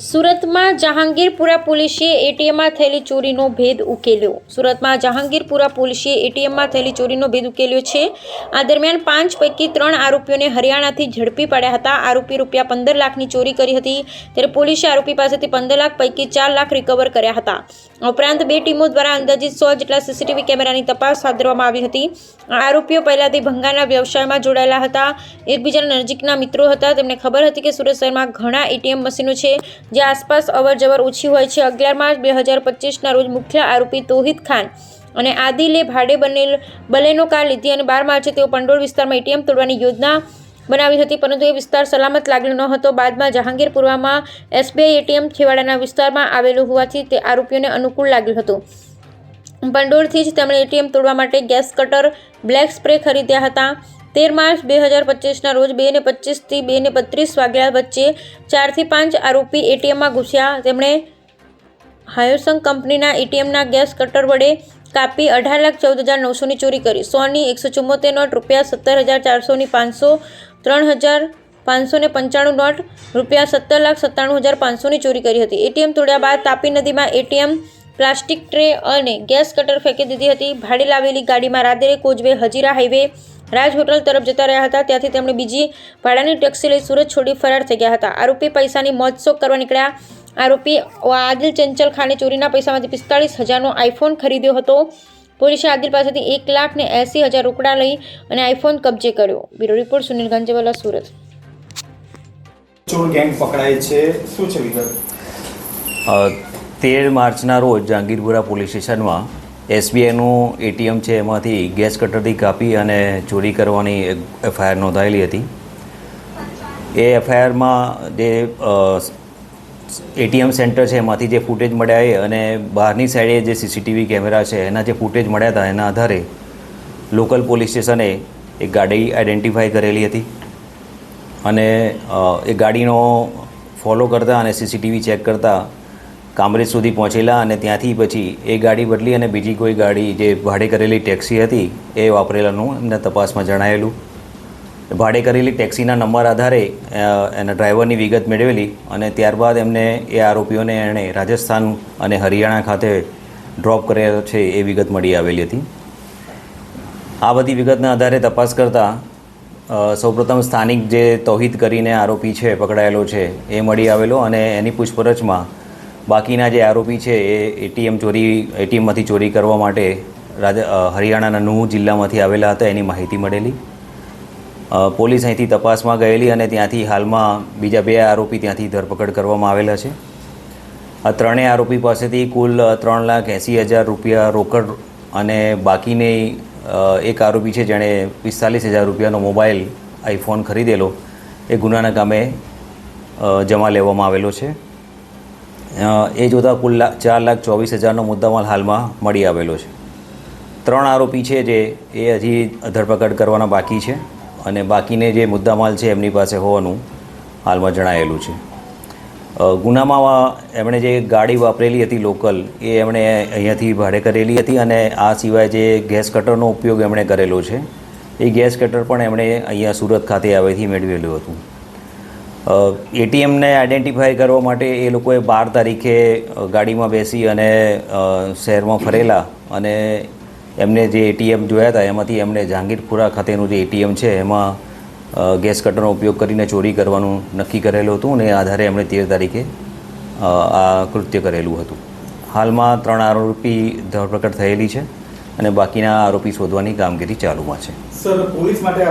સુરતમાં જહાંગીરપુરા પોલીસે એટીએમમાં થયેલી ચોરીનો ભેદ ઉકેલ્યો. સુરતમાં જહાંગીરપુરા પોલીસે એટીએમમાં થયેલી ચોરીનો ભેદ ઉકેલ્યો છે. આ દરમિયાન 5 પૈકી 3 આરોપીઓને હરિયાણાથી ઝડપી પાડ્યા હતા. આરોપી રૂપિયા 15 લાખની ચોરી કરી હતી, ત્યારે પોલીસે આરોપી પાસેથી 15 લાખ પૈકી 4 લાખ રિકવર કર્યા હતા. ઉપરાંત 2 ટીમો દ્વારા અંદાજિત 100 જેટલા સીસીટીવી કેમેરાની તપાસ હાથ ધરવામાં આવી હતી. આ આરોપીઓ પહેલાથી ભંગારના વ્યવસાયમાં જોડાયેલા હતા, એકબીજાના નજીકના મિત્રો હતા. તેમને ખબર હતી કે સુરત શહેરમાં ઘણા એટીએમ મશીનો છે જે આસપાસ અવરજવર ઓછી હોય છે. 11 માર્ચ 2025ના રોજ મુખ્ય આરોપી તૌહિદ ખાન અને આદિલે ભાડે બનેલ બલેનો કાર લીધી અને 12 માર્ચે તેઓ પંડોળ વિસ્તારમાં એટીએમ તોડવાની યોજના બનાવી હતી, પરંતુ એ વિસ્તાર સલામત લાગેલો ન હતો. બાદમાં જહાંગીરપુરામાં એસબીઆઈ એટીએમ છેવાડાના વિસ્તારમાં આવેલું હોવાથી તે આરોપીઓને અનુકૂળ લાગ્યું હતું. પંડોળથી જ તેમણે એટીએમ તોડવા માટે ગેસ કટર, બ્લેક સ્પ્રે ખરીદ્યા હતા. 13 માર્ચ 2025ના રોજ 2:25 થી 2:32 વાગ્યા વચ્ચે 4 થી 5 આરોપી એટીએમમાં ઘૂસ્યા. તેમણે હાયોસંગ કંપનીના એટીએમના ગેસ કટર વડે કાપી 18,14,900ની ચોરી કરી. 100ની 174 નોટ, રૂપિયા 17,400ની 500, 3,595 નોટ, રૂપિયા 17,97,500ની ચોરી કરી હતી. એટીએમ તોડ્યા બાદ તાપી નદીમાં એટીએમ, પ્લાસ્ટિક ટ્રે અને ગેસ કટર ફેંકી દીધી હતી. ભાડે લાવેલી ગાડીમાં રાત્રે કોઝવે હજીરા હાઈવે રાજ હોટલ તરફ જતા રહ્યા હતા. ત્યાંથી તેમણે બીજી ભાડાની ટેક્સી લઈ સુરત છોડી ફરાર થઈ ગયા હતા. આરોપી પૈસાની મોજશોખ કરવા નીકળ્યા. આરોપી આદિલ ચંચલ ખાને ચોરીના પૈસામાંથી 45,000નો આઈફોન ખરીદ્યો હતો. પોલીસે આદિલ પાસેથી 1,80,000 રોકડા લઈ અને આઈફોન કબજે કર્યો. Bureau report Sunil Ganjewala, Surat. ચોર ગેંગ પકડાય છે, શું છે વિગત? 13 માર્ચના રોજ જહાંગીરપુરા પોલીસ સ્ટેશનમાં એસબીઆઈનું એટીએમ છે, એમાંથી ગેસ કટરથી કાપી અને ચોરી કરવાની એફઆઈઆર નોંધાયેલી હતી. એ એફઆઈઆરમાં જે એટીએમ સેન્ટર છે એમાંથી જે ફૂટેજ મળ્યા અને બહારની સાઈડે જે સીસીટીવી કેમેરા છે એના જે ફૂટેજ મળ્યા હતા એના આધારે લોકલ પોલીસ સ્ટેશને એક ગાડી આઈડેન્ટિફાઈ કરેલી હતી અને એ ગાડીનો ફોલો કરતા અને સીસીટીવી ચેક કરતાં કામરેજ સુધી પહોંચેલા અને ત્યાંથી પછી એ ગાડી બદલી અને બીજી કોઈ ગાડી જે ભાડે કરેલી ટેક્સી હતી એ વાપરેલાનું એમને તપાસમાં જણાયેલું. ભાડે કરેલી ટેક્સીના નંબર આધારે એના ડ્રાઈવરની વિગત મેળવેલી અને ત્યારબાદ એમને એ આરોપીઓને એણે રાજસ્થાન અને હરિયાણા ખાતે ડ્રોપ કર્યા છે એ વિગત મળી આવેલી હતી. આ બધી વિગતના આધારે તપાસ કરતાં સૌપ્રથમ સ્થાનિક જે તૌહિદ કરીને આરોપી છે પકડાયેલો છે એ મળી આવેલો અને એની પૂછપરછમાં બાકીના જે આરોપી છે એ એટીએમમાંથી ચોરી કરવા માટે હરિયાણાના નુહ જિલ્લામાંથી આવેલા હતા એની માહિતી મળેલી. પોલીસ અહીંથી તપાસમાં ગયેલી અને ત્યાંથી હાલમાં બીજા 2 આરોપી ત્યાંથી ધરપકડ કરવામાં આવેલા છે. આ ત્રણેય આરોપી પાસેથી કુલ 3,80,000 રૂપિયા રોકડ અને બાકીની એક આરોપી છે જેણે 45,000 રૂપિયાનો મોબાઈલ આઈફોન ખરીદેલો એ ગુનાના કામે જમા લેવામાં આવેલો છે. એ જોતાં કુલ 4,24,000નો મુદ્દામાલ હાલમાં મળી આવેલો છે. 3 આરોપી છે જે એ હજી ધરપકડ કરવાના બાકી છે અને બાકીને જે મુદ્દામાલ છે એમની પાસે હોવાનું હાલમાં જણાયેલું છે. ગુનામાં એમણે જે ગાડી વાપરેલી હતી લોકલ એ એમણે અહીંયાથી ભાડે કરેલી હતી અને આ સિવાય જે ગેસ કટરનો ઉપયોગ એમણે કરેલો છે એ ગેસ કટર પણ એમણે અહીંયા સુરત ખાતે આવેથી મેળવેલું હતું. એટીએમને આઈડેન્ટિફાઈ કરવા માટે એ લોકોએ 12 તારીખે ગાડીમાં બેસી અને શહેરમાં ફરેલા અને એમને જે એટીએમ જોયા હતા એમાંથી એમણે જહાંગીરપુરા ખાતેનું જે એટીએમ છે એમાં ગેસ કટરનો ઉપયોગ કરીને ચોરી કરવાનું નક્કી કરેલું હતું અને આધારે એમણે 13 તારીખે આ કૃત્ય કરેલું હતું. હાલમાં 3 આરોપી ધરપકડ થયેલી છે અને બાકીના આરોપી શોધવાની કામગીરી ચાલુમાં છે. સર, પોલીસ માટે